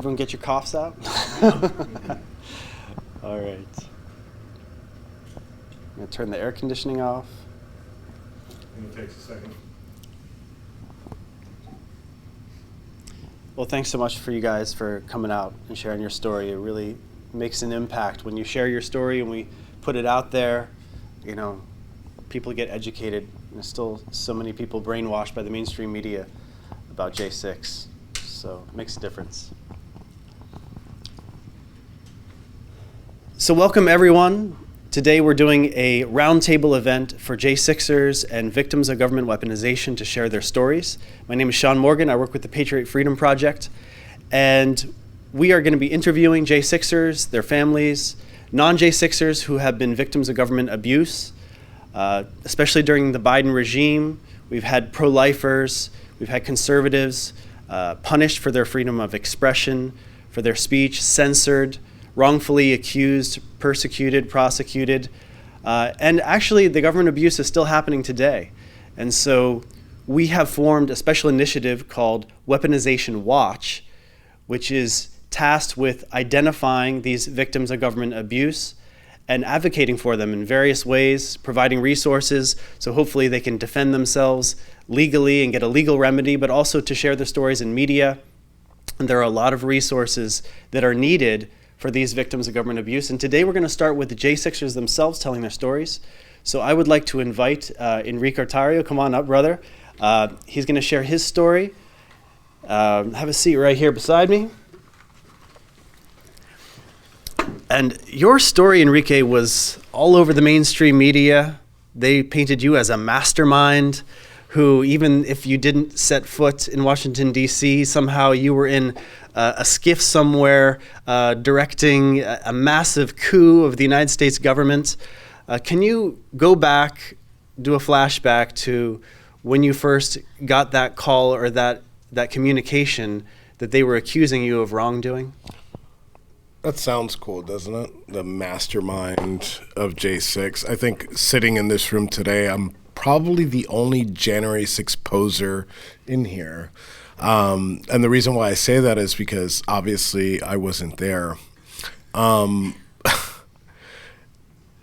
Everyone get your coughs out? All right. I'm going to turn the air conditioning off. It takes a second. Well, thanks so much for you guys for coming out and sharing your story. It really makes an impact when you share your story and we put it out there. You know, people get educated. There's still so many people brainwashed by the mainstream media about J6. So it makes a difference. So welcome, everyone. Today we're doing a roundtable event for J6ers and victims of government weaponization to share their stories. My name is Sean Morgan. I work with the Patriot Freedom Project. And we are going to be interviewing J6ers, their families, non-J6ers who have been victims of government abuse, especially during the Biden regime. We've had pro-lifers, we've had conservatives punished for their freedom of expression, for their speech, censored, wrongfully accused, persecuted, prosecuted. And actually, the government abuse is still happening today. And so we have formed a special initiative called Weaponization Watch, which is tasked with identifying these victims of government abuse and advocating for them in various ways, providing resources so hopefully they can defend themselves legally and get a legal remedy, but also to share their stories in media. And there are a lot of resources that are needed for these victims of government abuse. And today we're going to start with the J6ers themselves telling their stories. So I would like to invite Enrique Tarrio. Come on up, brother. He's going to share his story. Have a seat right here beside me. And your story, Enrique, was all over the mainstream media. They painted you as a mastermind who, even if you didn't set foot in Washington, D.C., somehow you were in a skiff somewhere directing a massive coup of the United States government. Can you go back, do a flashback to when you first got that call or that communication that they were accusing you of wrongdoing? That sounds cool, doesn't it? The mastermind of J6. I think sitting in this room today, I'm probably the only January 6 poser in here. And the reason why I say that is because obviously I wasn't there. And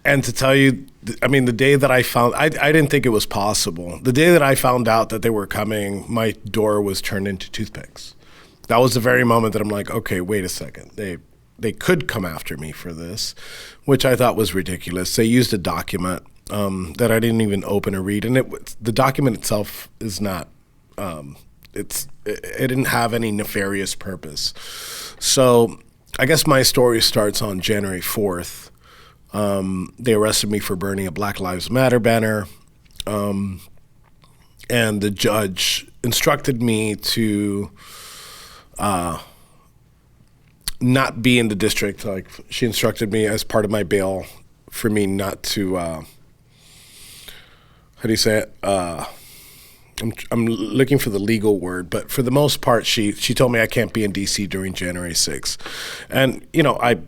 to tell you, I mean, the day that I found, I didn't think it was possible. The day that I found out that they were coming, my door was turned into toothpicks. That was the very moment that I'm like, okay, wait a second. They could come after me for this, which I thought was ridiculous. They used a document that I didn't even open or read, and the document itself is not. It didn't have any nefarious purpose. So I guess my story starts on January 4th. They arrested me for burning a Black Lives Matter banner, and the judge instructed me to not be in the district. Like, she instructed me as part of my bail for me not to, how do you say it? I'm looking for the legal word, but for the most part, she told me I can't be in DC during January 6th. And, you know, I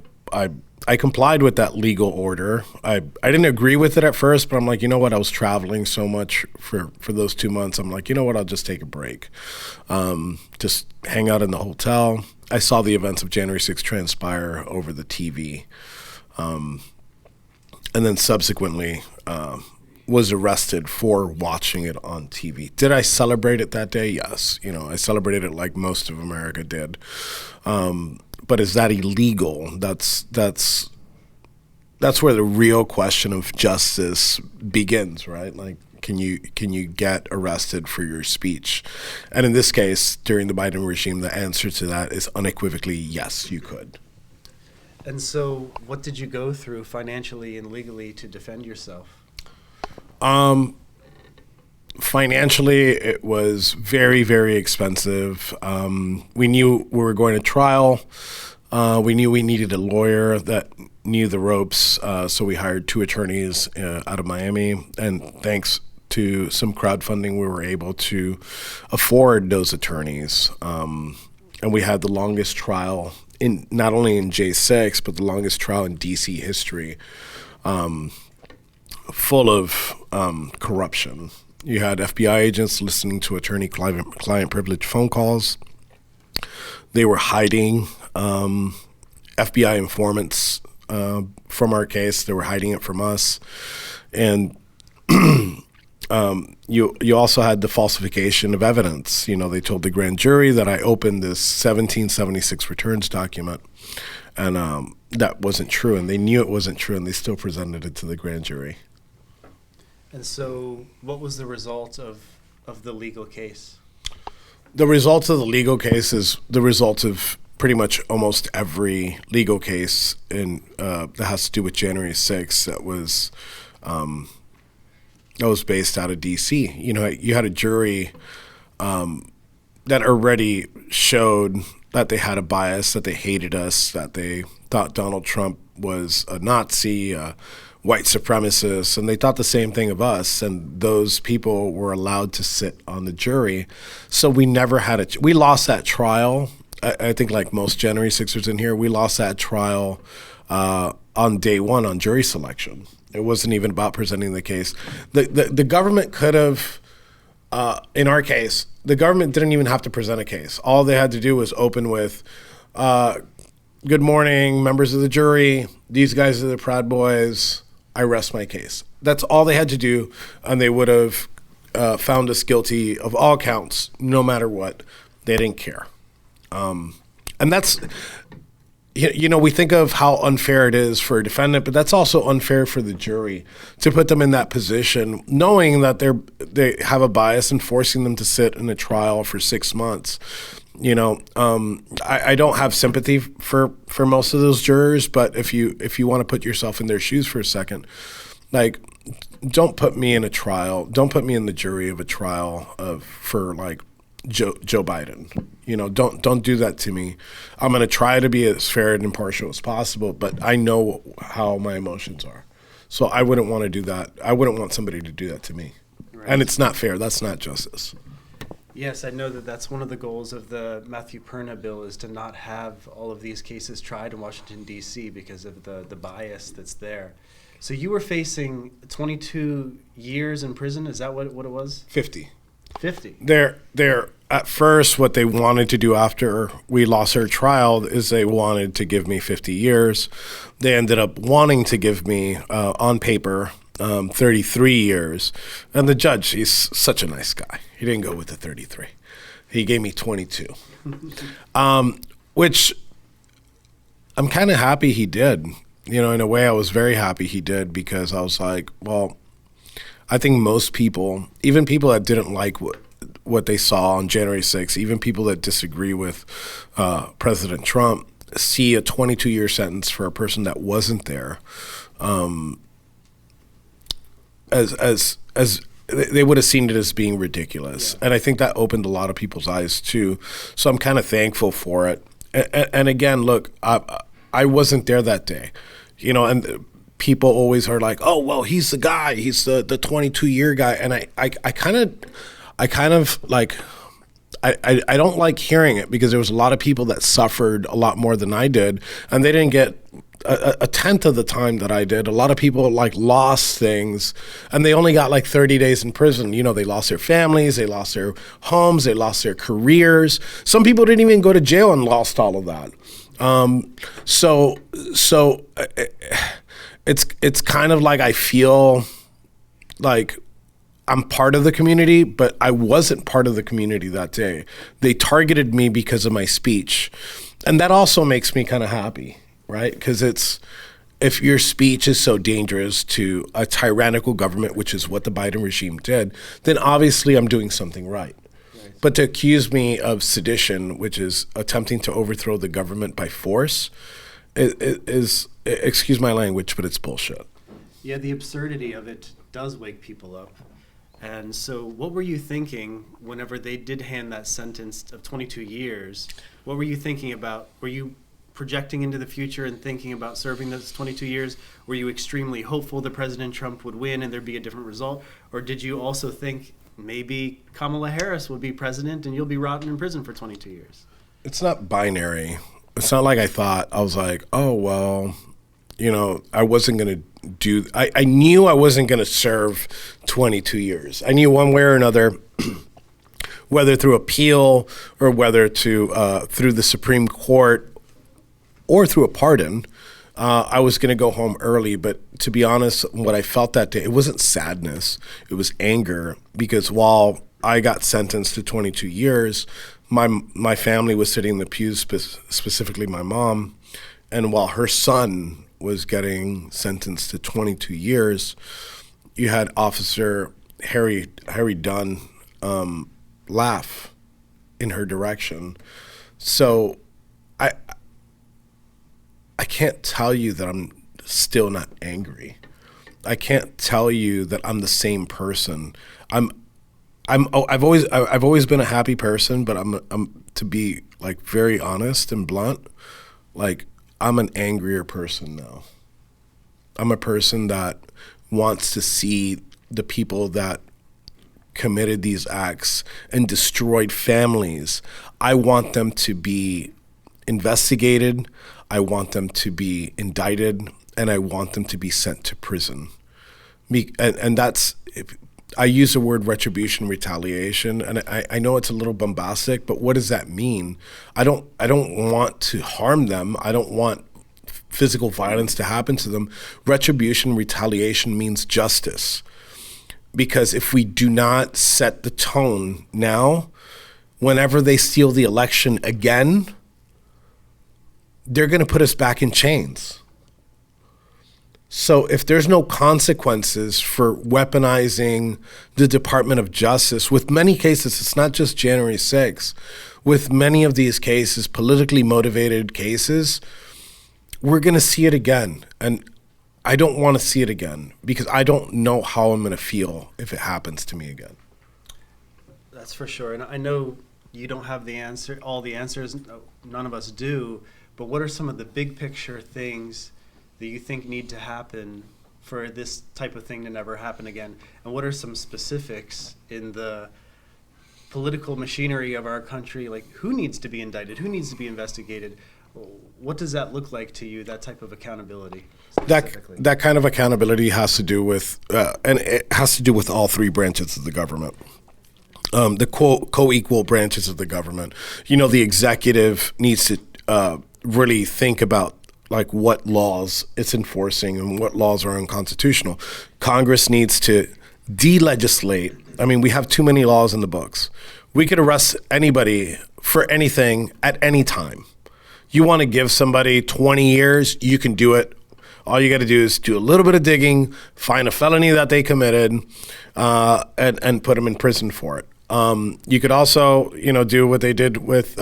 complied with that legal order. I didn't agree with it at first, but I'm like, you know what? I was traveling so much for those 2 months. I'm like, you know what? I'll just take a break. Just hang out in the hotel. I saw the events of January 6th transpire over the TV. And then subsequently was arrested for watching it on TV. Did I celebrate it that day? Yes. You know, I celebrated it like most of America did. But is that illegal? That's where the real question of justice begins, right? Like, can you get arrested for your speech? And in this case, during the Biden regime, the answer to that is unequivocally yes, you could. And so what did you go through financially and legally to defend yourself? Financially, it was very, very expensive. We knew we were going to trial. We knew we needed a lawyer that knew the ropes, so we hired 2 attorneys out of Miami. And thanks to some crowdfunding, we were able to afford those attorneys. And we had the longest trial in not only in J6, but the longest trial in DC history, full of corruption. You had FBI agents listening to attorney-client privilege phone calls. they were hiding FBI informants from our case. They were hiding it from us. And you also had the falsification of evidence. They told the grand jury that I opened this 1776 returns document, and that wasn't true, and they knew it wasn't true, and they still presented it to the grand jury. And so what was the result of the legal case? The result of the legal case is the result of pretty much almost every legal case that has to do with January 6th that was based out of D.C. You had a jury that already showed that they had a bias, that they hated us, that they thought Donald Trump was a Nazi, a white supremacist, and they thought the same thing of us. And those people were allowed to sit on the jury. So we never had we lost that trial. I think like most January 6ers in here, we lost that trial on day one on jury selection. It wasn't even about presenting the case. The government could have, in our case, the government didn't even have to present a case. All they had to do was open with, good morning, members of the jury. These guys are the Proud Boys. I rest my case. That's all they had to do, and they would have found us guilty of all counts, no matter what. They didn't care. And that's, we think of how unfair it is for a defendant, but that's also unfair for the jury to put them in that position, knowing that they have a bias and forcing them to sit in a trial for 6 months. I don't have sympathy for most of those jurors, but if you want to put yourself in their shoes for a second, like, don't put me in a trial. Don't put me in the jury of a trial for like Joe Biden. Don't do that to me. I'm going to try to be as fair and impartial as possible, but I know how my emotions are. So I wouldn't want to do that. I wouldn't want somebody to do that to me. Right. And it's not fair. That's not justice. Yes, I know that's one of the goals of the Matthew Perna bill is to not have all of these cases tried in Washington, D.C. because of the bias that's there. So you were facing 22 years in prison. Is that what it was? 50. 50. They're at first, what they wanted to do after we lost our trial is they wanted to give me 50 years. They ended up wanting to give me, on paper, 33 years. And the judge, he's such a nice guy. He didn't go with the 33. He gave me 22, which I'm kind of happy he did. In a way, I was very happy he did, because I was like, well, I think most people, even people that didn't like what they saw on January 6th, even people that disagree with President Trump, see a 22-year sentence for a person that wasn't there as they would have seen it as being ridiculous. Yeah. And I think that opened a lot of people's eyes too. So I'm kind of thankful for it. And again, look, I wasn't there that day, and people always are like, oh, well, he's the guy, he's the 22-year guy. And I kind of like, I don't like hearing it, because there was a lot of people that suffered a lot more than I did, and they didn't get a tenth of the time that I did. A lot of people like lost things, and they only got like 30 days in prison. They lost their families, they lost their homes, they lost their careers. Some people didn't even go to jail and lost all of that. So it's kind of like I feel like I'm part of the community, but I wasn't part of the community that day. They targeted me because of my speech. And that also makes me kind of happy, right? Because if your speech is so dangerous to a tyrannical government, which is what the Biden regime did, then obviously I'm doing something right. But to accuse me of sedition, which is attempting to overthrow the government by force, is excuse my language, but it's bullshit. Yeah, the absurdity of it does wake people up. And so what were you thinking whenever they did hand that sentence of 22 years? What were you thinking about? Were you projecting into the future and thinking about serving those 22 years? Were you extremely hopeful that President Trump would win and there'd be a different result? Or did you also think maybe Kamala Harris would be president and you'll be rotting in prison for 22 years? It's not binary. It's not like I thought. I was like, oh, well, I wasn't going to I knew I wasn't going to serve 22 years. I knew one way or another whether through appeal or whether through the Supreme Court or through a pardon, I was going to go home early. But to be honest, what I felt that day, it wasn't sadness, it was anger, because while I got sentenced to 22 years, my family was sitting in the pews, specifically my mom, and while her son was getting sentenced to 22 years, you had Officer Harry Dunn laugh in her direction. So I can't tell you that I'm still not angry. I can't tell you that I'm the same person. I've always been a happy person, but I'm to be like very honest and blunt, like I'm an angrier person now. I'm a person that wants to see the people that committed these acts and destroyed families. I want them to be investigated. I want them to be indicted, and I want them to be sent to prison. And that's, I use the word retribution, retaliation, and I know it's a little bombastic, but what does that mean? I don't want to harm them. I don't want physical violence to happen to them. Retribution, retaliation means justice. Because if we do not set the tone now, whenever they steal the election again, they're going to put us back in chains. So if there's no consequences for weaponizing the Department of Justice, with many cases, it's not just January 6th, with many of these cases, politically motivated cases, we're going to see it again. And I don't want to see it again because I don't know how I'm going to feel if it happens to me again. That's for sure. And I know you don't have all the answers, none of us do, but what are some of the big picture things that you think need to happen for this type of thing to never happen again? And what are some specifics in the political machinery of our country? Like, who needs to be indicted? Who needs to be investigated? What does that look like to you, that type of accountability? That kind of accountability has to do with, and it has to do with all three branches of the government. The co-equal branches of the government. You know, the executive needs to really think about like what laws it's enforcing and what laws are unconstitutional. Congress needs to de-legislate. I mean, we have too many laws in the books. We could arrest anybody for anything at any time. You want to give somebody 20 years, you can do it. All you got to do is do a little bit of digging, find a felony that they committed, and put them in prison for it. You could also, do what they did with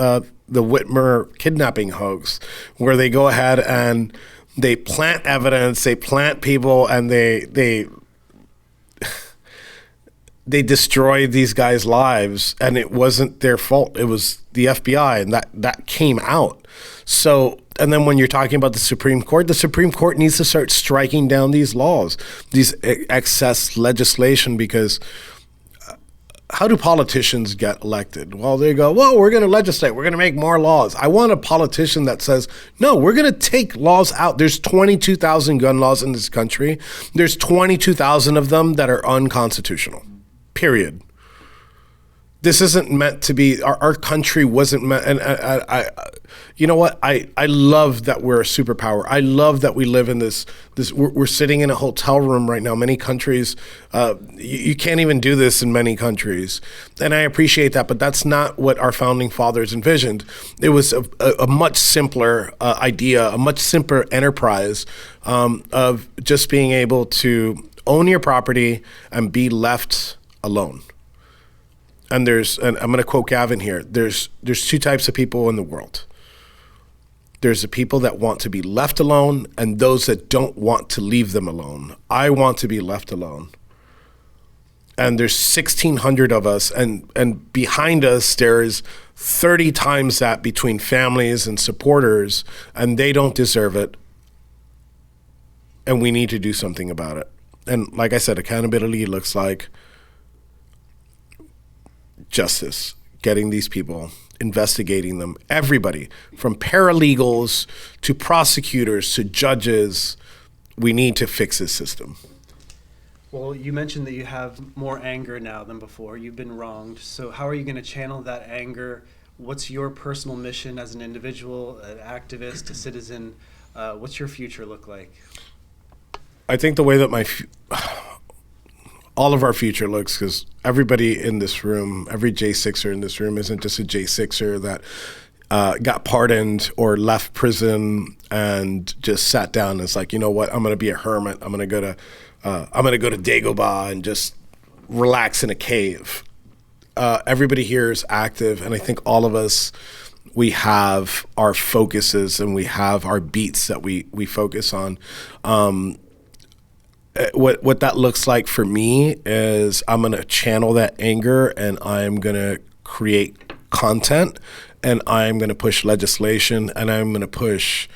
the Whitmer kidnapping hoax, where they go ahead and they plant evidence, they plant people, and they destroy these guys' lives, and it wasn't their fault. It was the FBI, and that came out. So, and then when you're talking about the Supreme Court needs to start striking down these laws, these excess legislation, because how do politicians get elected? Well, they go, well, we're going to legislate. We're going to make more laws. I want a politician that says, no, we're going to take laws out. There's 22,000 gun laws in this country. There's 22,000 of them that are unconstitutional, period. This isn't meant to be, our country wasn't meant, and I you know what? I love that we're a superpower. I love that we live in this we're sitting in a hotel room right now. Many countries, you can't even do this in many countries. And I appreciate that, but that's not what our founding fathers envisioned. It was a much simpler idea, a much simpler enterprise of just being able to own your property and be left alone. And I'm going to quote Gavin here, there's two types of people in the world. There's the people that want to be left alone and those that don't want to leave them alone. I want to be left alone. And there's 1,600 of us, and behind us there's 30 times that between families and supporters, and they don't deserve it. And we need to do something about it. And like I said, accountability looks like justice, getting these people, investigating them, everybody, from paralegals to prosecutors to judges. We need to fix this system. Well, you mentioned that you have more anger now than before. You've been wronged. So how are you going to channel that anger? What's your personal mission as an individual, an activist, a citizen? What's your future look like? I think the way that all of our future looks, because everybody in this room, every J6er in this room isn't just a J6er that got pardoned or left prison and just sat down and is like, you know what, I'm going to be a hermit. I'm going to go to Dagobah and just relax in a cave. Everybody here is active, and I think all of us, we have our focuses and we have our beats that we focus on. What that looks like for me is I'm going to channel that anger, and I'm going to create content, and I'm going to push legislation, and I'm going to push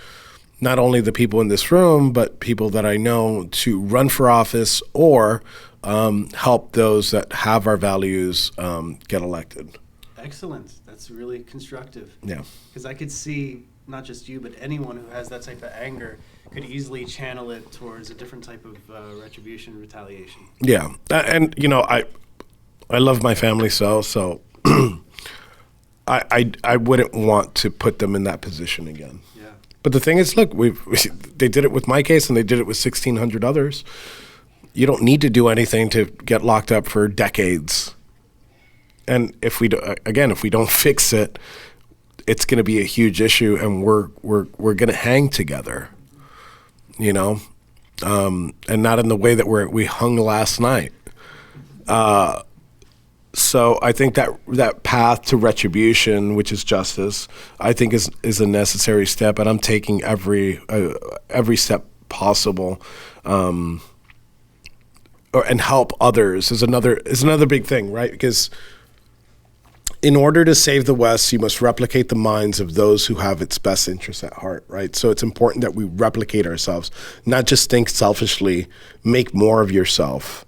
not only the people in this room, but people that I know to run for office or help those that have our values get elected. Excellent. That's really constructive. Yeah. Because I could see not just you, but anyone who has that type of anger could easily channel it towards a different type of retribution, retaliation. Yeah. And, you know, I love my family so I wouldn't want to put them in that position again. Yeah. But the thing is, look, they did it with my case, and they did it with 1,600 others. You don't need to do anything to get locked up for decades. And if we don't fix it, it's going to be a huge issue, and we're going to hang together, you know, and not in the way that we hung last night. So I think that path to retribution, which is justice, I think is a necessary step, and I'm taking every step possible, and help others is another big thing, right? Because in order to save the West, you must replicate the minds of those who have its best interests at heart, right? So it's important that we replicate ourselves, not just think selfishly, make more of yourself.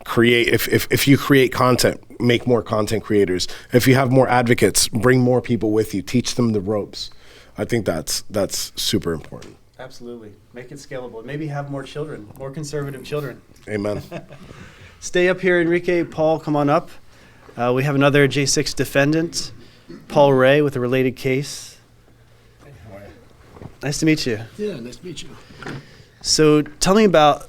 Create, if you create content, make more content creators. If you have more advocates, bring more people with you, teach them the ropes. I think that's super important. Absolutely. Make it scalable. Maybe have more children, more conservative children. Amen. Stay up here, Enrique. Paul, come on up. We have another J6 defendant, Paul Ray, with a related case. Hey, how are you? Nice to meet you. Yeah, nice to meet you. So tell me about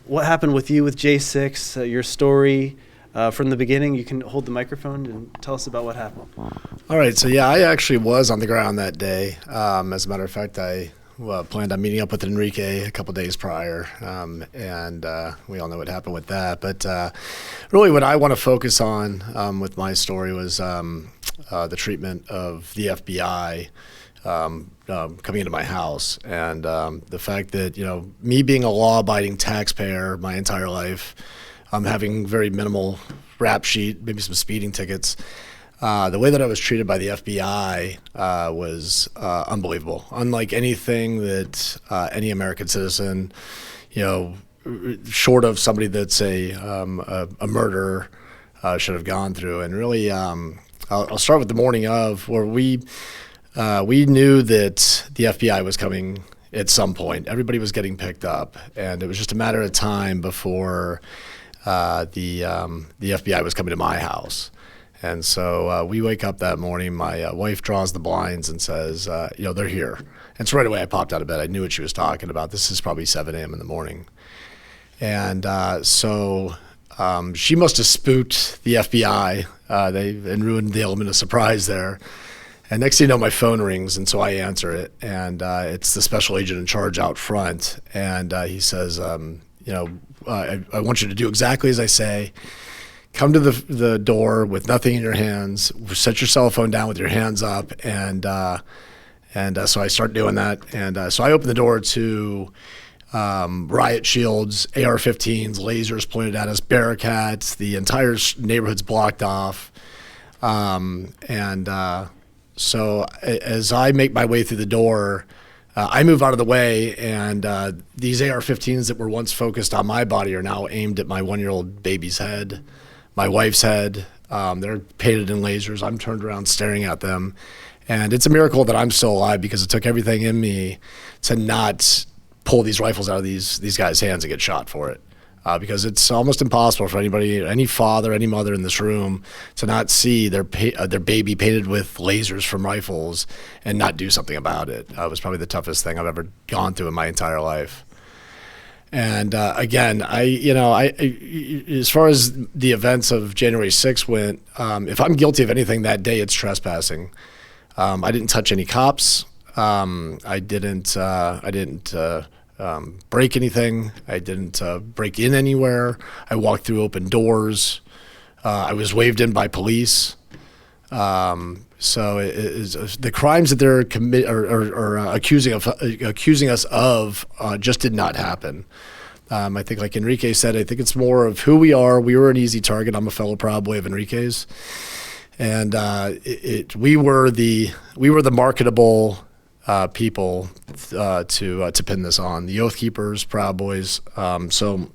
what happened with you with J6, your story from the beginning. You can hold the microphone and tell us about what happened. All right, so yeah, I actually was on the ground that day. As a matter of fact, I planned on meeting up with Enrique a couple days prior, and we all know what happened with that. But really what I want to focus on with my story was the treatment of the FBI coming into my house, and the fact that, you know, me being a law-abiding taxpayer my entire life, having very minimal rap sheet, maybe some speeding tickets, the way that I was treated by the FBI was unbelievable. Unlike anything that any American citizen, you know, short of somebody that's a murderer, should have gone through. And really, I'll start with the morning of, where we knew that the FBI was coming at some point. Everybody was getting picked up, and it was just a matter of time before the FBI was coming to my house. And so we wake up that morning. My wife draws the blinds and says, you know, they're here. And so right away I popped out of bed. I knew what she was talking about. This is probably 7 a.m. in the morning. And so she must have spooked the FBI and ruined the element of surprise there. And next thing you know, my phone rings, and so I answer it. And it's the special agent in charge out front. And he says, you know, I want you to do exactly as I say. Come to the door with nothing in your hands. Set your cell phone down with your hands up, and so I start doing that. And so I open the door to riot shields, AR-15s, lasers pointed at us, Bearcats. The entire neighborhood's blocked off. So as I make my way through the door, I move out of the way, and these AR-15s that were once focused on my body are now aimed at my 1-year-old baby's head, my wife's head. They're painted in lasers. I'm turned around staring at them. And it's a miracle that I'm still alive, because it took everything in me to not pull these rifles out of these guys' hands and get shot for it. because it's almost impossible for anybody, any father, any mother in this room, to not see their baby painted with lasers from rifles and not do something about it. It was probably the toughest thing I've ever gone through in my entire life. And again, as far as the events of January 6th went, if I'm guilty of anything that day, it's trespassing. I didn't touch any cops. I didn't break anything. I didn't break in anywhere. I walked through open doors. I was waved in by police. So the crimes that they're accusing us of just did not happen. I think, like Enrique said, I think it's more of who we are. We were an easy target. I'm a fellow Proud Boy of Enrique's, and we were the marketable people to pin this on. The Oath Keepers, Proud Boys. So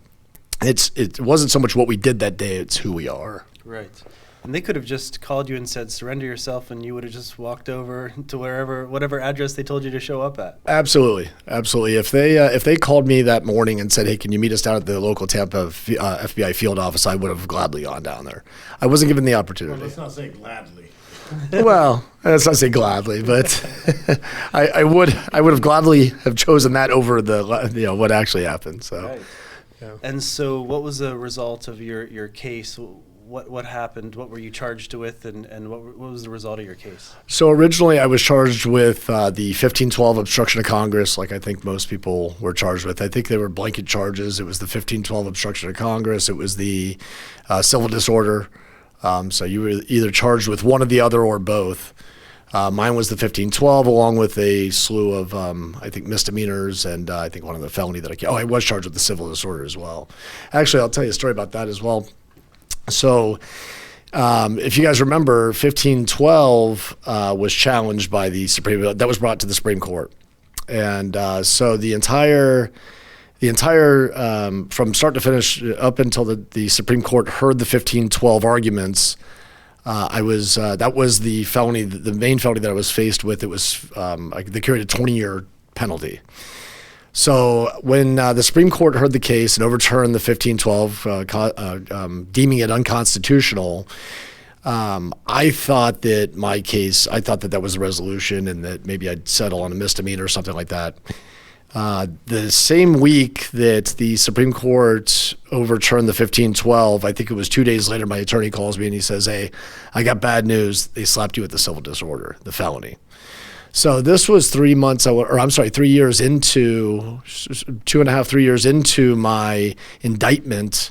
it wasn't so much what we did that day; it's who we are. Right. And they could have just called you and said, surrender yourself, and you would have just walked over to whatever address they told you to show up at. Absolutely. Absolutely. If they called me that morning and said, hey, can you meet us down at the local Tampa FBI field office, I would have gladly gone down there. I wasn't given the opportunity. Well, let's not say gladly. Well, let's not say gladly, but I would have gladly have chosen that over what actually happened. So, right. Yeah. And so what was the result of your case? What happened? What were you charged with, and what was the result of your case? So originally I was charged with the 1512 obstruction of Congress, like I think most people were charged with. I think they were blanket charges. It was the 1512 obstruction of Congress. It was the civil disorder. So you were either charged with one or the other or both. Mine was the 1512 along with a slew of, I think, misdemeanors and I think one of the felony that I was charged with the civil disorder as well. Actually, I'll tell you a story about that as well. So if you guys remember, 1512 was challenged by the Supreme. That was brought to the Supreme Court, and so the entire from start to finish up until the Supreme Court heard the 1512 arguments. That was the felony, the main felony that I was faced with. It was they carried a 20-year penalty. So when the Supreme Court heard the case and overturned the 1512, deeming it unconstitutional, I thought that my case, that was the resolution and that maybe I'd settle on a misdemeanor or something like that. The same week that the Supreme Court overturned the 1512, I think it was 2 days later, my attorney calls me and he says, hey, I got bad news. They slapped you with the civil disorder, the felony. So this was 3 years into, 3 years into my indictment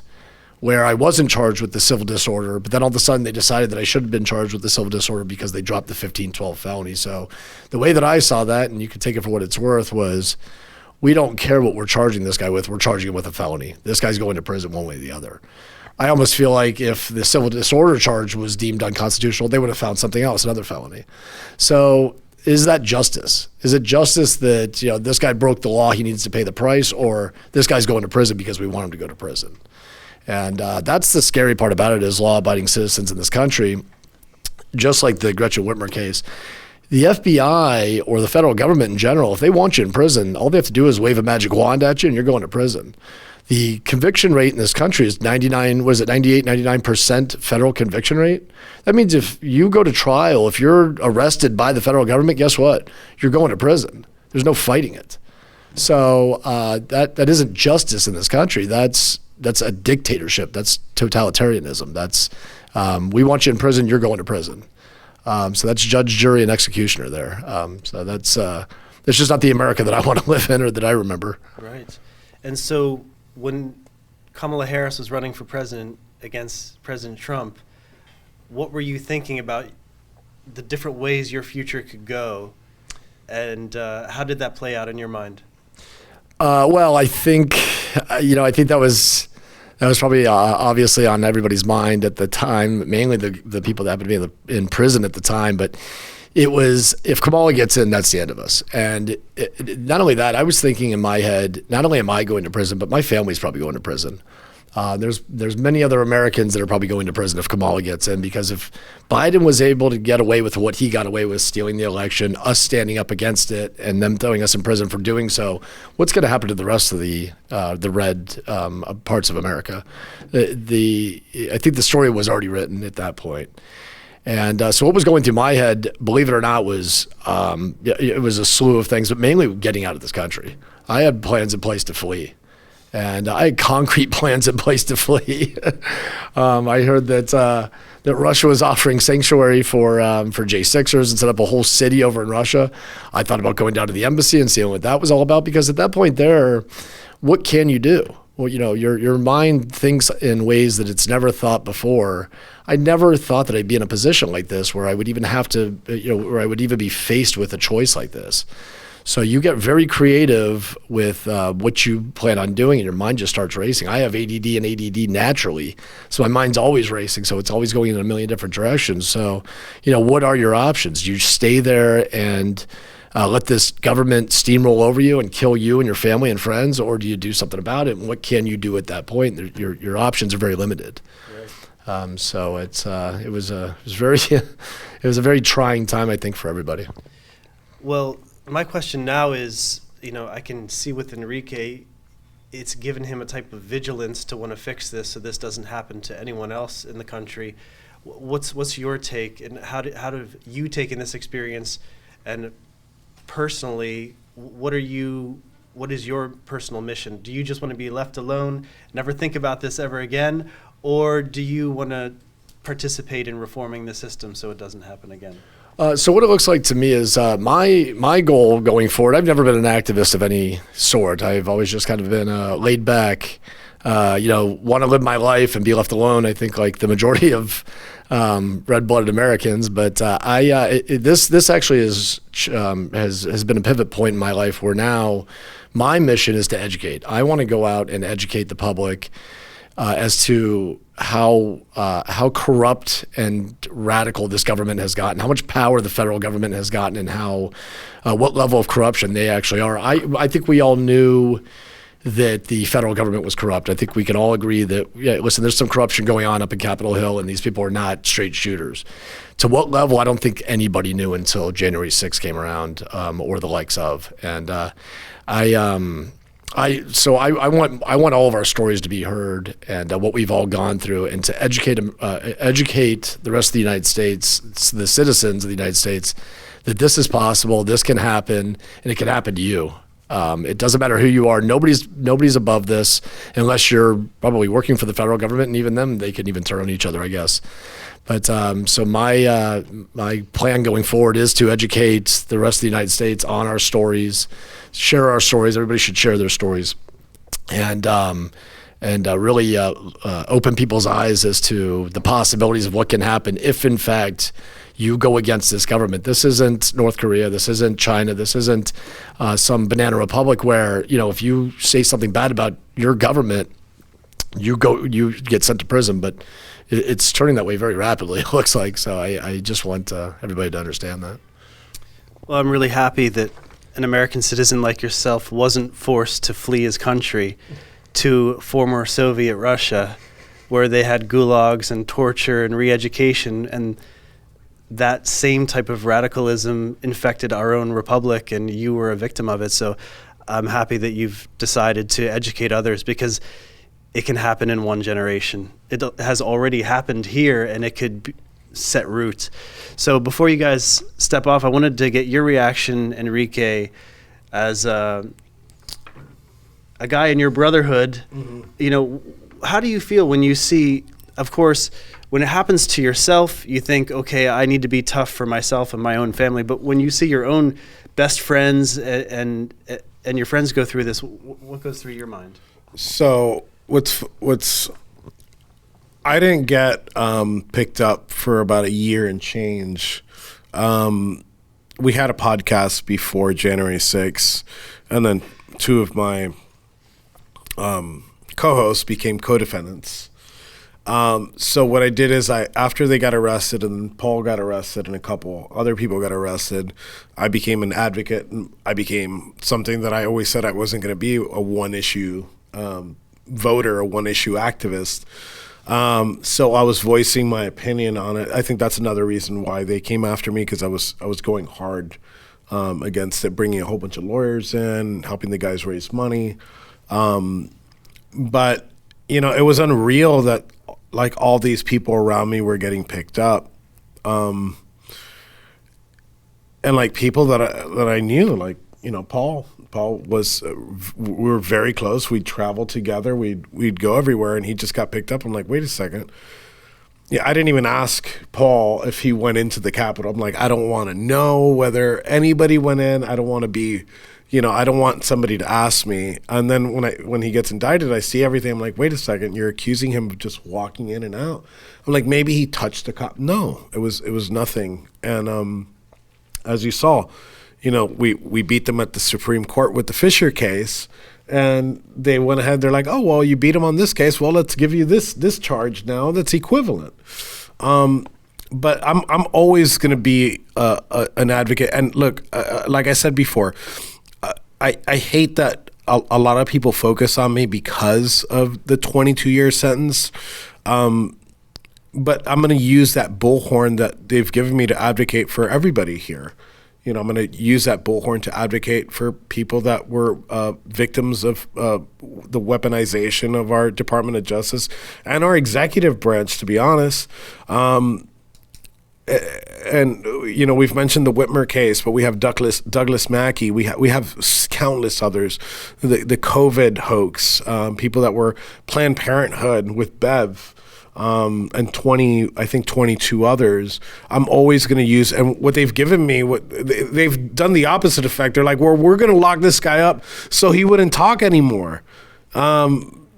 where I wasn't charged with the civil disorder, but then all of a sudden they decided that I should have been charged with the civil disorder because they dropped the 1512 felony. So the way that I saw that, and you can take it for what it's worth, was we don't care what we're charging this guy with, we're charging him with a felony. This guy's going to prison one way or the other. I almost feel like if the civil disorder charge was deemed unconstitutional, they would have found something else, another felony. So is that justice? Is it justice that this guy broke the law, he needs to pay the price, or this guy's going to prison because we want him to go to prison? And that's the scary part about it, is law-abiding citizens in this country, just like the Gretchen Whitmer case. The FBI or the federal government in general, if they want you in prison, all they have to do is wave a magic wand at you and you're going to prison. The conviction rate in this country is 99% federal conviction rate. That means if you go to trial, if you're arrested by the federal government, guess what? You're going to prison. There's no fighting it. So that isn't justice in this country. That's a dictatorship. That's totalitarianism. That's we want you in prison, you're going to prison. So that's judge, jury, and executioner there. So that's just not the America that I want to live in or that I remember. Right. And so when Kamala Harris was running for president against President Trump, what were you thinking about the different ways your future could go, and how did that play out in your mind? Well, I think that was probably obviously on everybody's mind at the time, mainly the people that happened to be in prison at the time. But it was, if Kamala gets in, that's the end of us. And not only that, I was thinking in my head, not only am I going to prison, but my family's probably going to prison. There's many other Americans that are probably going to prison if Kamala gets in, because if Biden was able to get away with what he got away with, stealing the election, us standing up against it, and them throwing us in prison for doing so, what's going to happen to the rest of the red parts of America? I think the story was already written at that point. And so what was going through my head, believe it or not, was it was a slew of things, but mainly getting out of this country. I had plans in place to flee. And I had concrete plans in place to flee. I heard that Russia was offering sanctuary for J6ers and set up a whole city over in Russia. I thought about going down to the embassy and seeing what that was all about, because at that point there, what can you do? Well, your mind thinks in ways that it's never thought before. I never thought that I'd be in a position like this where I would even have to, where I would even be faced with a choice like this. So you get very creative with what you plan on doing, and your mind just starts racing. I have ADD and ADD naturally, so my mind's always racing, so it's always going in a million different directions. So, what are your options? Do you stay there and let this government steamroll over you and kill you and your family and friends, or do you do something about it? And what can you do at that point? Your options are very limited. Right. So it was a very trying time, I think, for everybody. Well, my question now is, I can see with Enrique, it's given him a type of vigilance to want to fix this so this doesn't happen to anyone else in the country. What's your take, and how have you taken this experience, and personally, what is your personal mission? Do you just want to be left alone, never think about this ever again, or do you want to participate in reforming the system so it doesn't happen again? So what it looks like to me is my goal going forward. I've never been an activist of any sort. I've always just kind of been laid back, want to live my life and be left alone. I think like the majority of red-blooded Americans. But this actually has been a pivot point in my life where now my mission is to educate. I want to go out and educate the public as to how corrupt and radical this government has gotten, how much power the federal government has gotten, and how what level of corruption they actually are. I think we all knew that the federal government was corrupt. I think we can all agree that, listen, there's some corruption going on up in Capitol Hill, and these people are not straight shooters. To what level, I don't think anybody knew until January 6th came around, or the likes of. And I want all of our stories to be heard, and what we've all gone through, and to educate the rest of the United States, the citizens of the United States, that this is possible, this can happen, and it can happen to you. It doesn't matter who you are. Nobody's above this, unless you're probably working for the federal government, and even them, they can even turn on each other, I guess. But so my plan going forward is to educate the rest of the United States on our stories, share our stories. Everybody should share their stories, and really open people's eyes as to the possibilities of what can happen if, in fact, you go against this government. This isn't North Korea. This isn't China. This isn't some banana republic where, if you say something bad about your government, you get sent to prison. But it's turning that way very rapidly, it looks like. So I just want everybody to understand that. Well, I'm really happy that an American citizen like yourself wasn't forced to flee his country to former Soviet Russia, where they had gulags and torture and re-education, and that same type of radicalism infected our own republic, and you were a victim of it. So I'm happy that you've decided to educate others, because it can happen in one generation. It has already happened here, and it could set roots. So before you guys step off, I wanted to get your reaction, Enrique, as a guy in your brotherhood. Mm-hmm. How do you feel when you see, of course, when it happens to yourself, you think, okay, I need to be tough for myself and my own family. But when you see your own best friends and your friends go through this, what goes through your mind? So I didn't get picked up for about a year and change. We had a podcast before January 6th, and then two of my co-hosts became co-defendants. So what I did is after they got arrested, and Paul got arrested and a couple other people got arrested, I became an advocate, and I became something that I always said I wasn't going to be, a one issue voter, a one-issue activist. So I was voicing my opinion on it. I think that's another reason why they came after me, because I was going hard against it, bringing a whole bunch of lawyers in, helping the guys raise money. But it was unreal that like all these people around me were getting picked up, and like people that I knew, like Paul was, we were very close. We'd travel together. We'd go everywhere, and he just got picked up. I'm like, wait a second. Yeah, I didn't even ask Paul if he went into the Capitol. I'm like, I don't want to know whether anybody went in. I don't want to be, I don't want somebody to ask me. And then when he gets indicted, I see everything. I'm like, wait a second, you're accusing him of just walking in and out. I'm like, maybe he touched a cop. No, it was nothing. And as you saw, we beat them at the Supreme Court with the Fisher case, and they went ahead. They're like, oh, well, you beat them on this case. Well, let's give you this charge now that's equivalent. But I'm always going to be an advocate. And look, like I said before, I hate that a lot of people focus on me because of the 22-year sentence. But I'm going to use that bullhorn that they've given me to advocate for everybody here. I'm going to use that bullhorn to advocate for people that were victims of the weaponization of our Department of Justice and our executive branch, to be honest. And we've mentioned the Whitmer case, but we have Douglas Mackey. We have countless others. The COVID hoax, people that were Planned Parenthood with Bev. And 22 others. I'm always going to use, and what they've given me, they've done the opposite effect. They're like, well, we're going to lock this guy up so he wouldn't talk anymore. And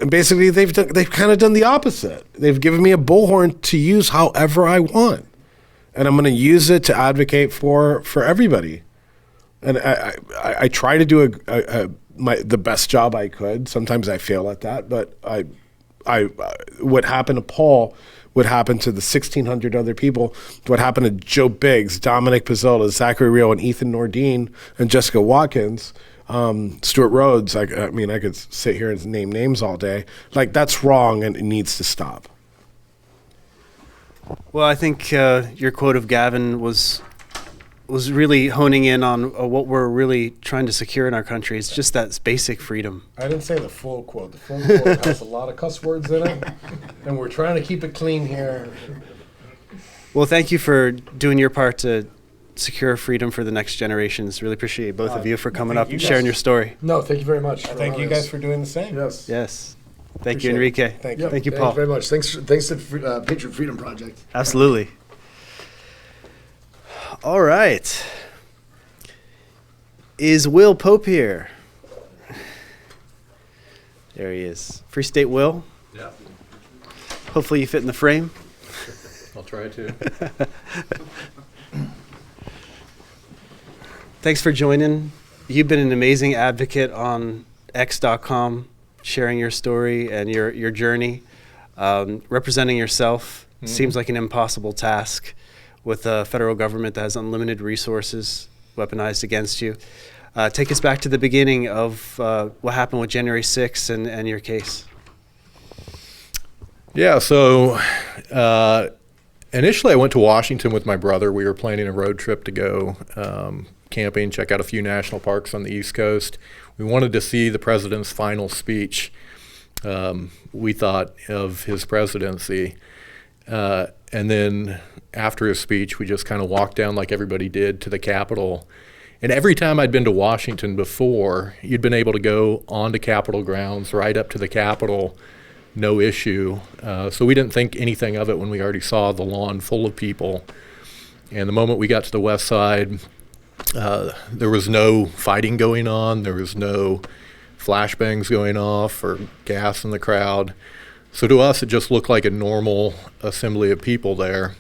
basically, they've kind of done the opposite. They've given me a bullhorn to use however I want, and I'm going to use it to advocate for everybody. And I try to do the best job I could. Sometimes I fail at that, but what happened to Paul would happen to the 1,600 other people. What happened to Joe Biggs, Dominic Pizzola, Zachary Rio, and Ethan Nordine, and Jessica Watkins, Stuart Rhodes. I could sit here and name names all day. Like, that's wrong, and it needs to stop. Well, I think your quote of Gavin was really honing in on what we're really trying to secure in our country. It's just that basic freedom. I didn't say the full quote. The full quote has a lot of cuss words in it, and we're trying to keep it clean here. Well, thank you for doing your part to secure freedom for the next generations. Really appreciate both of you for coming up and sharing your story. No, thank you very much. Thank you guys for doing the same. Yes. Yes. Thank you, Enrique. Thank you. Thank you, Paul. Thank you very much. Thanks to Patriot Freedom Project. Absolutely. All right. Is Will Pope here? There he is. Free State Will. Yeah. Hopefully you fit in the frame. I'll try to. Thanks for joining. You've been an amazing advocate on X.com, sharing your story and your journey. Representing yourself seems like an impossible task with a federal government that has unlimited resources weaponized against you. Take us back to the beginning of what happened with January 6th and your case. Yeah, so initially I went to Washington with my brother. We were planning a road trip to go camping, check out a few national parks on the East Coast. We wanted to see the president's final speech. We thought of his presidency. And then after his speech, we just kind of walked down like everybody did to the Capitol. And every time I'd been to Washington before, you'd been able to go onto Capitol grounds, right up to the Capitol, no issue. So we didn't think anything of it when we already saw the lawn full of people. And the moment we got to the west side, there was no fighting going on. There was no flashbangs going off or gas in the crowd. So to us, it just looked like a normal assembly of people there.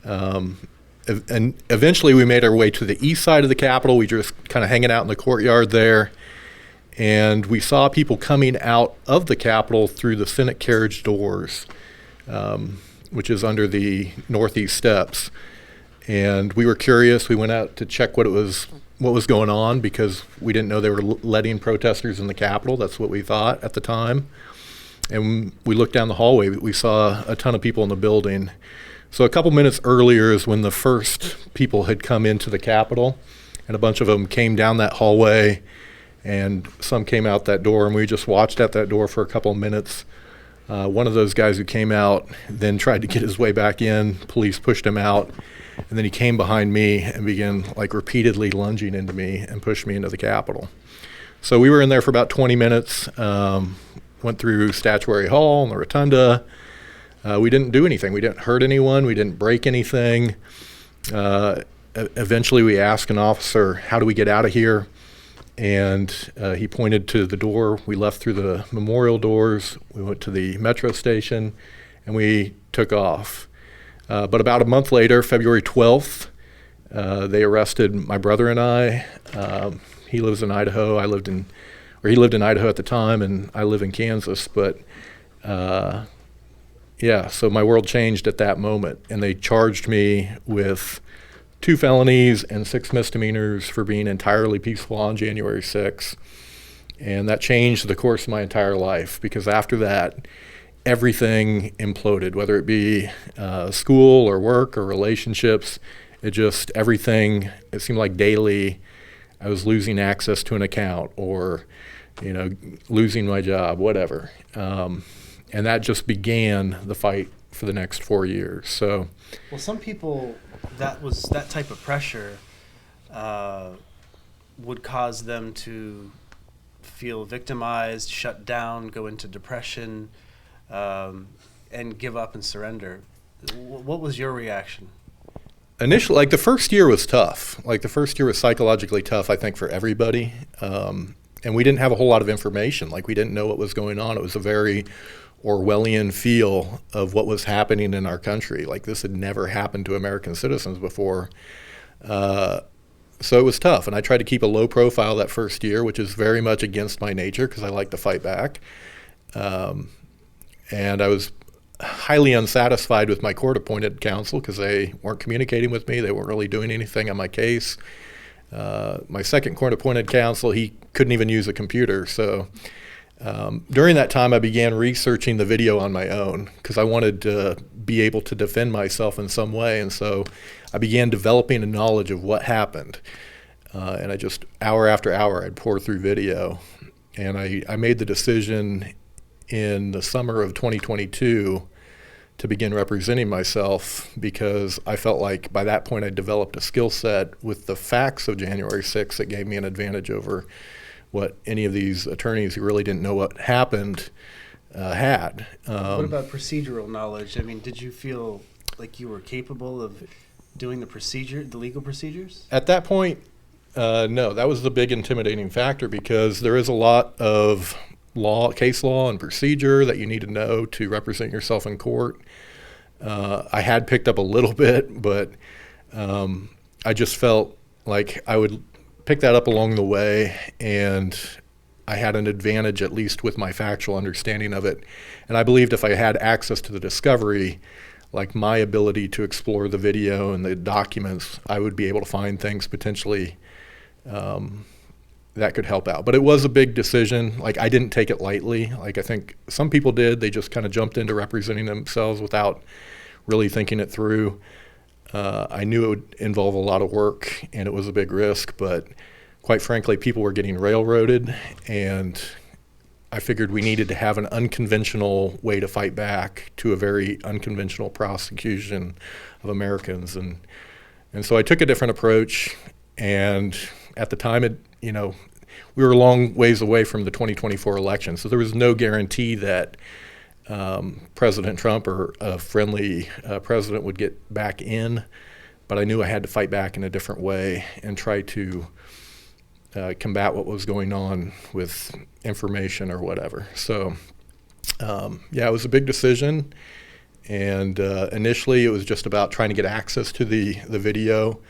And eventually we made our way to the east side of the Capitol. We just kind of hanging out in the courtyard there. And we saw people coming out of the Capitol through the Senate carriage doors, which is under the northeast steps. And we were curious. We went out to check what it was what was going on because we didn't know they were letting protesters in the Capitol. That's what we thought at the time. And we looked down the hallway. We saw a ton of people in the building. So a couple minutes earlier is when the first people had come into the Capitol, and a bunch of them came down that hallway, and some came out that door, and we just watched at that door for a couple of minutes. One of those guys who came out then tried to get his way back in. Police pushed him out, and then he came behind me and began like repeatedly lunging into me and pushed me into the Capitol. So we were in there for about 20 minutes, went through Statuary Hall and the Rotunda. We didn't do anything. We didn't hurt anyone. We didn't break anything. Eventually we asked an officer, how do we get out of here? And he pointed to the door. We left through the memorial doors. We went to the metro station, and we took off. But about a month later, February 12th, they arrested my brother and I. He lives in Idaho. He lived in Idaho at the time, and I live in Kansas. But so my world changed at that moment, and they charged me with 2 felonies and 6 misdemeanors for being entirely peaceful on January 6th. And that changed the course of my entire life, because after that, everything imploded, whether it be school or work or relationships. Everything, it seemed like daily I was losing access to an account or, losing my job, whatever. And that just began the fight for the next 4 years. So, well, some people, that type of pressure would cause them to feel victimized, shut down, go into depression, and give up and surrender. What was your reaction? Initially, the first year was tough. The first year was psychologically tough, I think, for everybody. And we didn't have a whole lot of information. We didn't know what was going on. It was a very Orwellian feel of what was happening in our country. This had never happened to American citizens before. So it was tough. And I tried to keep a low profile that first year, which is very much against my nature because I like to fight back. And I was highly unsatisfied with my court-appointed counsel because they weren't communicating with me. They weren't really doing anything on my case. My second court-appointed counsel, he couldn't even use a computer. So during that time, I began researching the video on my own because I wanted to be able to defend myself in some way. And so I began developing a knowledge of what happened. And I just, hour after hour, I'd pour through video. And I made the decision in the summer of 2022 to begin representing myself because I felt like by that point I developed a skill set with the facts of January 6th that gave me an advantage over what any of these attorneys who really didn't know what happened had. What about procedural knowledge? Did you feel like you were capable of doing the legal procedures? At that point, no. That was the big intimidating factor because there is a lot of case law and procedure that you need to know to represent yourself in court. I had picked up a little bit, but I just felt like I would pick that up along the way, and I had an advantage at least with my factual understanding of it. And I believed if I had access to the discovery, my ability to explore the video and the documents, I would be able to find things potentially that could help out. But it was a big decision. I didn't take it lightly. I think some people did. They just kind of jumped into representing themselves without really thinking it through. I knew it would involve a lot of work and it was a big risk, but quite frankly, people were getting railroaded, and I figured we needed to have an unconventional way to fight back to a very unconventional prosecution of Americans. And so I took a different approach, and at the time, we were a long ways away from the 2024 election, so there was no guarantee that President Trump or a friendly president would get back in, but I knew I had to fight back in a different way and try to combat what was going on with information or whatever. So, it was a big decision, and initially it was just about trying to get access to the video,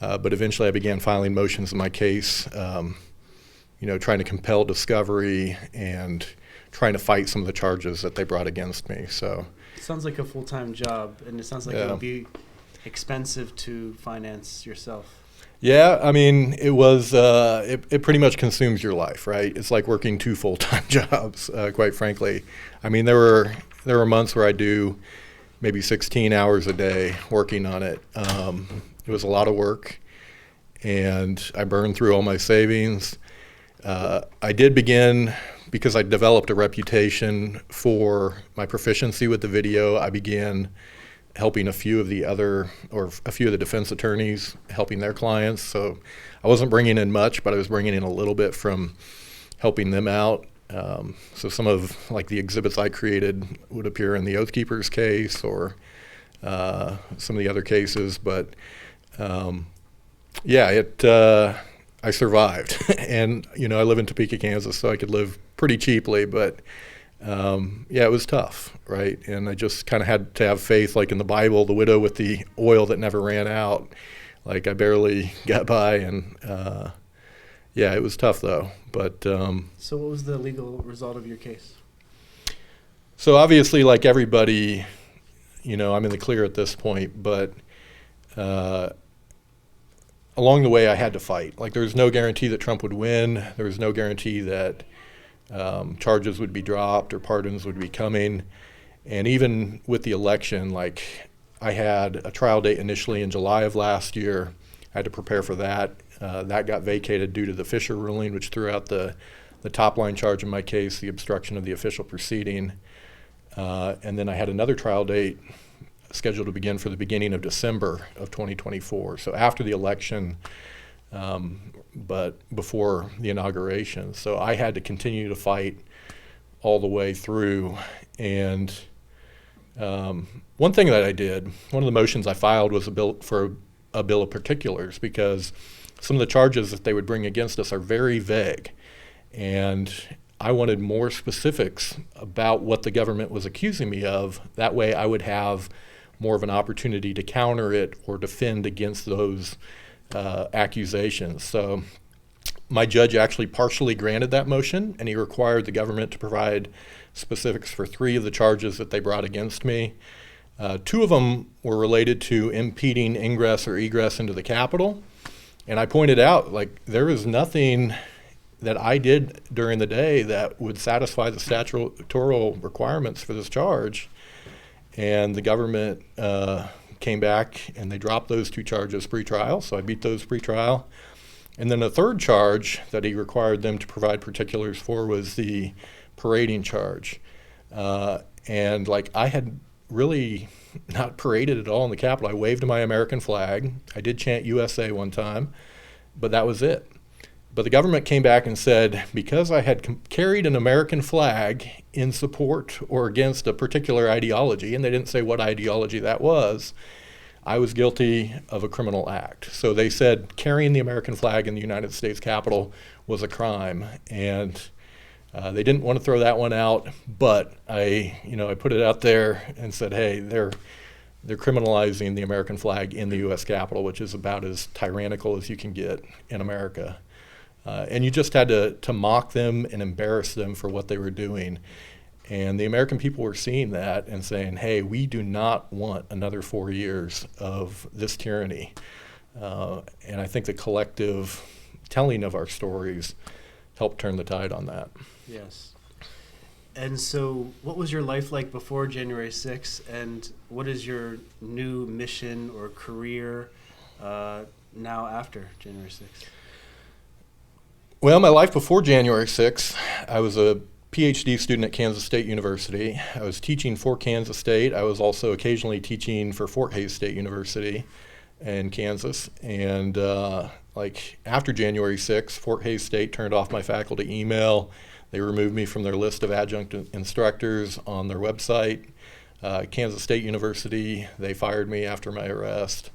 but eventually I began filing motions in my case, trying to compel discovery and trying to fight some of the charges that they brought against me. So it sounds like a full-time job, and it sounds like it would be expensive to finance yourself. Yeah, I mean, it was, it pretty much consumes your life, right? It's like working two full-time jobs, quite frankly. I mean, there were months where I do maybe 16 hours a day working on it. It was a lot of work, and I burned through all my savings. I did begin, because I developed a reputation for my proficiency with the video, I began helping a few of the defense attorneys, helping their clients. So I wasn't bringing in much, but I was bringing in a little bit from helping them out. So some of like the exhibits I created would appear in the Oath Keepers case or some of the other cases. But I survived. And, I live in Topeka, Kansas, so I could live pretty cheaply, but it was tough, right? And I just kind of had to have faith, like in the Bible, the widow with the oil that never ran out. Like I barely got by, and it was tough though. But So what was the legal result of your case? So obviously, like everybody, I'm in the clear at this point, but along the way I had to fight. Like there was no guarantee that Trump would win. There was no guarantee that charges would be dropped or pardons would be coming. And even with the election, like I had a trial date initially in July of last year. I had to prepare for that. That got vacated due to the Fisher ruling, which threw out the top line charge in my case, the obstruction of the official proceeding. And then I had another trial date scheduled to begin for the beginning of December of 2024. So after the election, but before the inauguration. So I had to continue to fight all the way through. And one thing that I did, one of the motions I filed was a bill of particulars, because some of the charges that they would bring against us are very vague. And I wanted more specifics about what the government was accusing me of. That way I would have more of an opportunity to counter it or defend against those accusations. So my judge actually partially granted that motion, and he required the government to provide specifics for 3 of the charges that they brought against me. 2 of them were related to impeding ingress or egress into the Capitol. And I pointed out, like, there is nothing that I did during the day that would satisfy the statutory requirements for this charge. And the government came back and they dropped those 2 charges pre-trial, so I beat those pre-trial. And then the 3rd charge that he required them to provide particulars for was the parading charge. And like I had really not paraded at all in the Capitol. I waved my American flag. I did chant USA one time, but that was it. But the government came back and said, because I had carried an American flag in support or against a particular ideology, and they didn't say what ideology that was, I was guilty of a criminal act. So they said carrying the American flag in the United States Capitol was a crime. And they didn't want to throw that one out, but I put it out there and said, hey, they're criminalizing the American flag in the U.S. Capitol, which is about as tyrannical as you can get in America. And you just had to mock them and embarrass them for what they were doing. And the American people were seeing that and saying, hey, we do not want another 4 years of this tyranny. And I think the collective telling of our stories helped turn the tide on that. Yes. And so what was your life like before January 6th, and what is your new mission or career now after January 6th? Well, my life before January 6th, I was a PhD student at Kansas State University. I was teaching for Kansas State. I was also occasionally teaching for Fort Hays State University in Kansas. And after January 6th, Fort Hays State turned off my faculty email. They removed me from their list of adjunct instructors on their website. Kansas State University, they fired me after my arrest.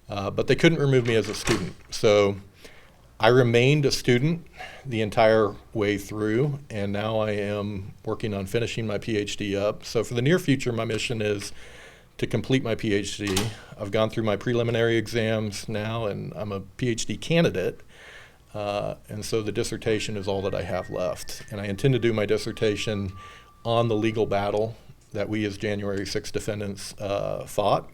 But they couldn't remove me as a student. So I remained a student the entire way through, and now I am working on finishing my PhD up. So for the near future, my mission is to complete my PhD. I've gone through my preliminary exams now, and I'm a PhD candidate. And so the dissertation is all that I have left. And I intend to do my dissertation on the legal battle that we as January 6 defendants fought,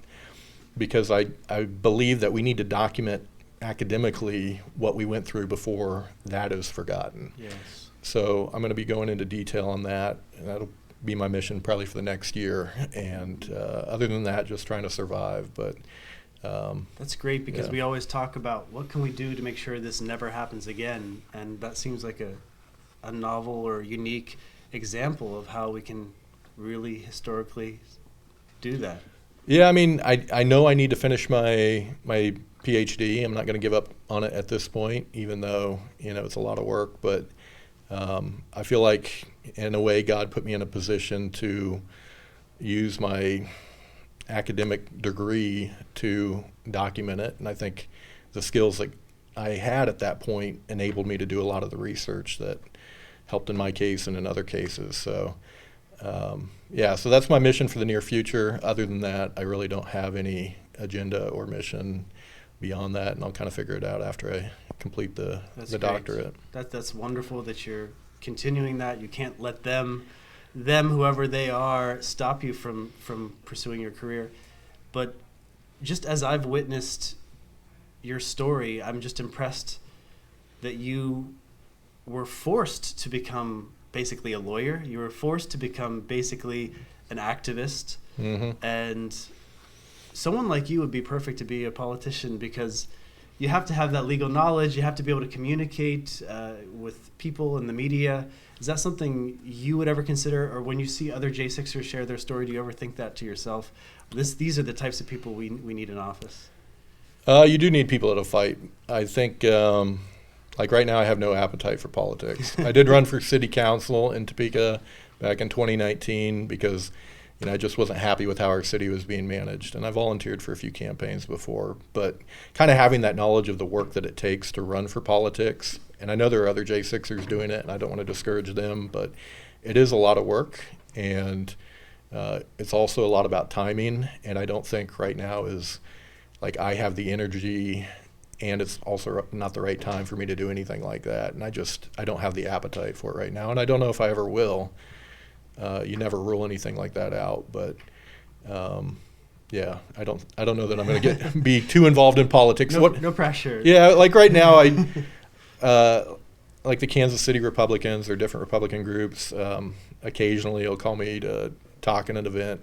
because I believe that we need to document academically what we went through before that is forgotten. Yes. So I'm going to be going into detail on that, and that'll be my mission probably for the next year. And other than that, just trying to survive. But that's great, because yeah. we always talk about what can we do to make sure this never happens again, and that seems like a novel or unique example of how we can really historically do that. Yeah, I mean, I know I need to finish my PhD. I'm not going to give up on it at this point, even though, it's a lot of work. But I feel like, in a way, God put me in a position to use my academic degree to document it. And I think the skills that I had at that point enabled me to do a lot of the research that helped in my case and in other cases. So, so that's my mission for the near future. Other than that, I really don't have any agenda or mission beyond that, and I'll kind of figure it out after I complete the doctorate. That's wonderful that you're continuing that. You can't let them, whoever they are, stop you from pursuing your career. But just as I've witnessed your story, I'm just impressed that you were forced to become basically a lawyer. You were forced to become basically an activist. Mm-hmm. And someone like you would be perfect to be a politician, because you have to have that legal knowledge. You have to be able to communicate with people in the media. Is that something you would ever consider? Or when you see other J6ers share their story, do you ever think that to yourself? These are the types of people we need in office. You do need people that'll fight. I think, like right now, I have no appetite for politics. I did run for city council in Topeka back in 2019 because I just wasn't happy with how our city was being managed. And I volunteered for a few campaigns before, but kind of having that knowledge of the work that it takes to run for politics. And I know there are other J6ers doing it, and I don't want to discourage them, but it is a lot of work, and it's also a lot about timing. And I don't think right now is like I have the energy, and it's also not the right time for me to do anything like that. And I don't have the appetite for it right now, and I don't know if I ever will. You never rule anything like that out, but I don't know that I'm going to be too involved in politics. No pressure. Yeah, like right now, like the Kansas City Republicans or different Republican groups, occasionally will call me to talk in an event,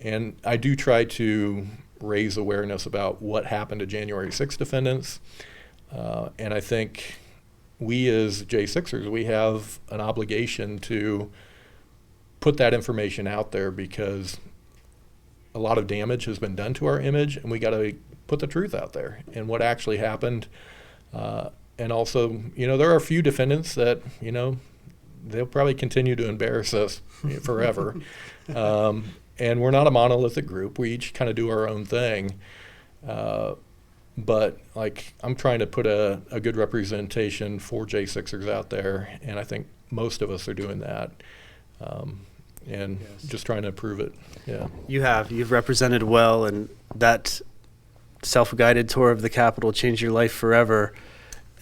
and I do try to raise awareness about what happened to January 6th defendants, and I think we as J6ers, we have an obligation to put that information out there, because a lot of damage has been done to our image, and we got to put the truth out there and what actually happened. And also, there are a few defendants that, they'll probably continue to embarrass us forever. And we're not a monolithic group. We each kind of do our own thing. But I'm trying to put a good representation for J6ers out there, and I think most of us are doing that. And just trying to prove it. Yeah. You've represented well, and that self-guided tour of the Capitol changed your life forever.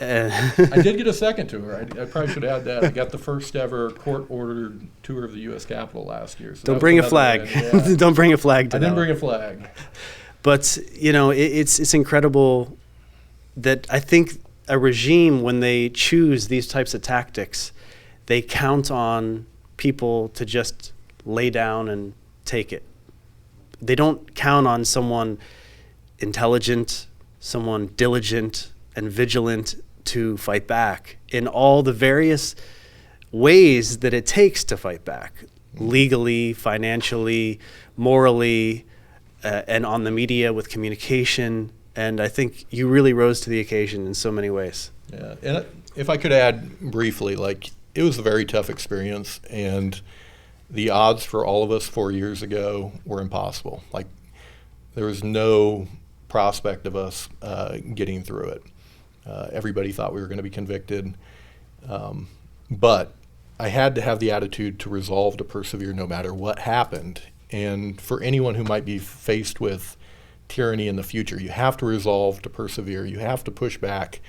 I did get a second tour. I probably should add that. I got the first ever court-ordered tour of the U.S. Capitol last year. So don't bring a flag. Yeah. Don't bring a flag. I didn't bring a flag. But it's incredible that I think a regime, when they choose these types of tactics, they count on people to just lay down and take it. They don't count on someone intelligent, someone diligent and vigilant to fight back in all the various ways that it takes to fight back, legally, financially, morally, and on the media with communication. And I think you really rose to the occasion in so many ways. Yeah, and if I could add briefly, it was a very tough experience, and the odds for all of us 4 years ago were impossible. There was no prospect of us getting through it. Everybody thought we were going to be convicted. But I had to have the attitude to resolve to persevere no matter what happened. And for anyone who might be faced with tyranny in the future, you have to resolve to persevere. You have to push back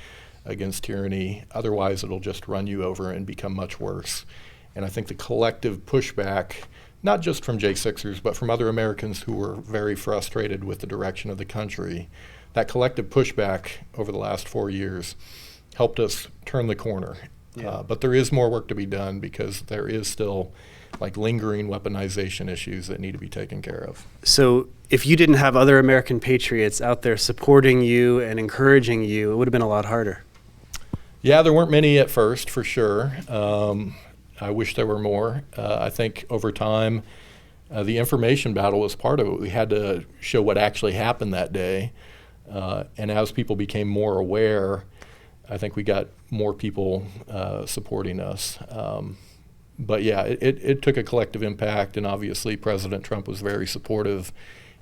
against tyranny. Otherwise, it'll just run you over and become much worse. And I think the collective pushback, not just from J6ers, but from other Americans who were very frustrated with the direction of the country, that collective pushback over the last 4 years helped us turn the corner. Yeah. But there is more work to be done because there is still like lingering weaponization issues that need to be taken care of. So if you didn't have other American patriots out there supporting you and encouraging you, it would have been a lot harder. Yeah, there weren't many at first, for sure. I wish there were more. I think over time, the information battle was part of it. We had to show what actually happened that day. And as people became more aware, I think we got more people supporting us. But yeah, it took a collective impact, and obviously President Trump was very supportive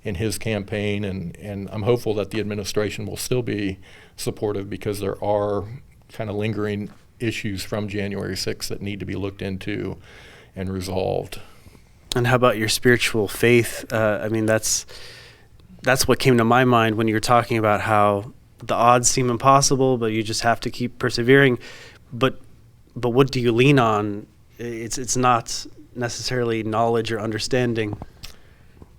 in his campaign, and I'm hopeful that the administration will still be supportive because there are kind of lingering issues from January 6th that need to be looked into and resolved. And how about your spiritual faith? I mean, that's what came to my mind when you were talking about how the odds seem impossible, but you just have to keep persevering. But what do you lean on? It's not necessarily knowledge or understanding.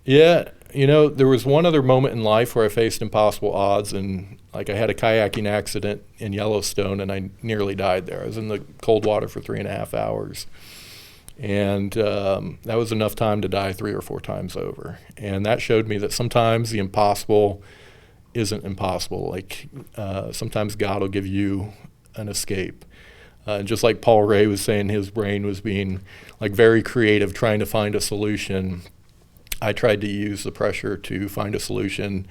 Yeah, you know, there was one other moment in life where I faced impossible odds, and like I had a kayaking accident in Yellowstone, and I nearly died there. I was in the cold water for 3.5 hours, and that was enough time to die 3 or 4 times over. And that showed me that sometimes the impossible isn't impossible. Like sometimes God will give you an escape. Just like Paul Ray was saying, his brain was being like very creative, trying to find a solution. I tried to use the pressure to find a solution,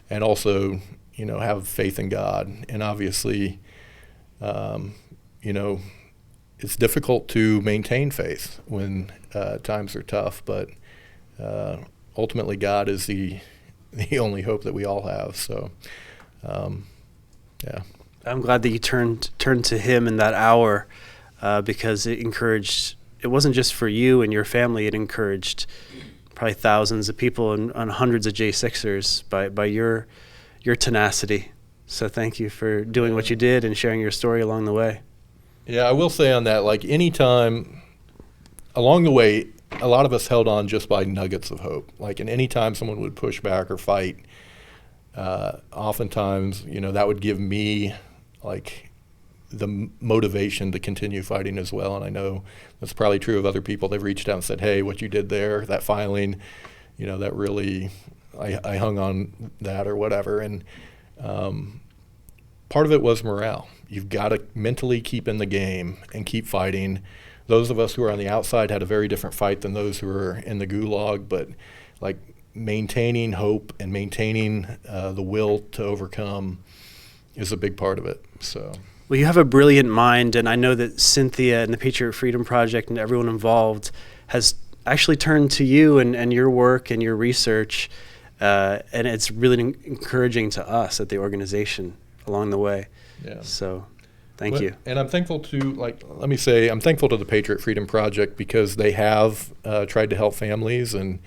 and also, you know, have faith in God. And obviously, you know, it's difficult to maintain faith when times are tough. But ultimately, God is the only hope that we all have. So, yeah. I'm glad that you turned to him in that hour because it encouraged, it wasn't just for you and your family, it encouraged probably thousands of people and hundreds of J6ers by your tenacity. So thank you for doing what you did and sharing your story along the way. Yeah, I will say on that, like anytime along the way, a lot of us held on just by nuggets of hope. Like, and any time someone would push back or fight, oftentimes, you know, that would give me like the motivation to continue fighting as well. And I know that's probably true of other people. They've reached out and said, hey, what you did there, that filing, you know, that really, I hung on that or whatever. And part of it was morale. You've got to mentally keep in the game and keep fighting. Those of us who are on the outside had a very different fight than those who were in the gulag, but like maintaining hope and maintaining the will to overcome is a big part of it. So, well, you have a brilliant mind, and I know that Cynthia and the Patriot Freedom Project and everyone involved has actually turned to you and your work and your research, and it's really encouraging to us at the organization along the way. yeah. So thank you. And I'm thankful to, like, let me say, I'm thankful to the Patriot Freedom Project because they have tried to help families, and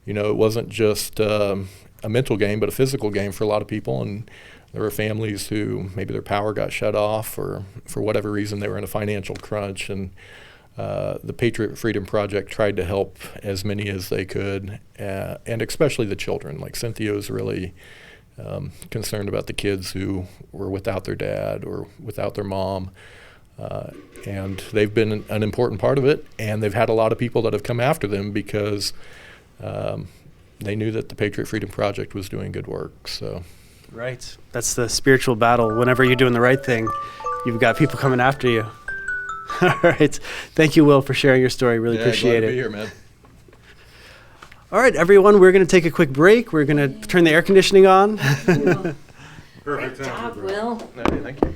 you know, it wasn't just a mental game, but a physical game for a lot of people. And there were families who maybe their power got shut off, or for whatever reason they were in a financial crunch. And the Patriot Freedom Project tried to help as many as they could, and especially the children. Like Cynthia was really concerned about the kids who were without their dad or without their mom. And they've been an important part of it. And they've had a lot of people that have come after them because they knew that the Patriot Freedom Project was doing good work. So, Right. That's the spiritual battle. Whenever you're doing the right thing, you've got people coming after you. All right. Thank you, Will, for sharing your story. Really appreciate it. Glad to be here, man. All right, everyone, we're going to take a quick break. We're going to turn the air conditioning on. Great job, Will. Thank you.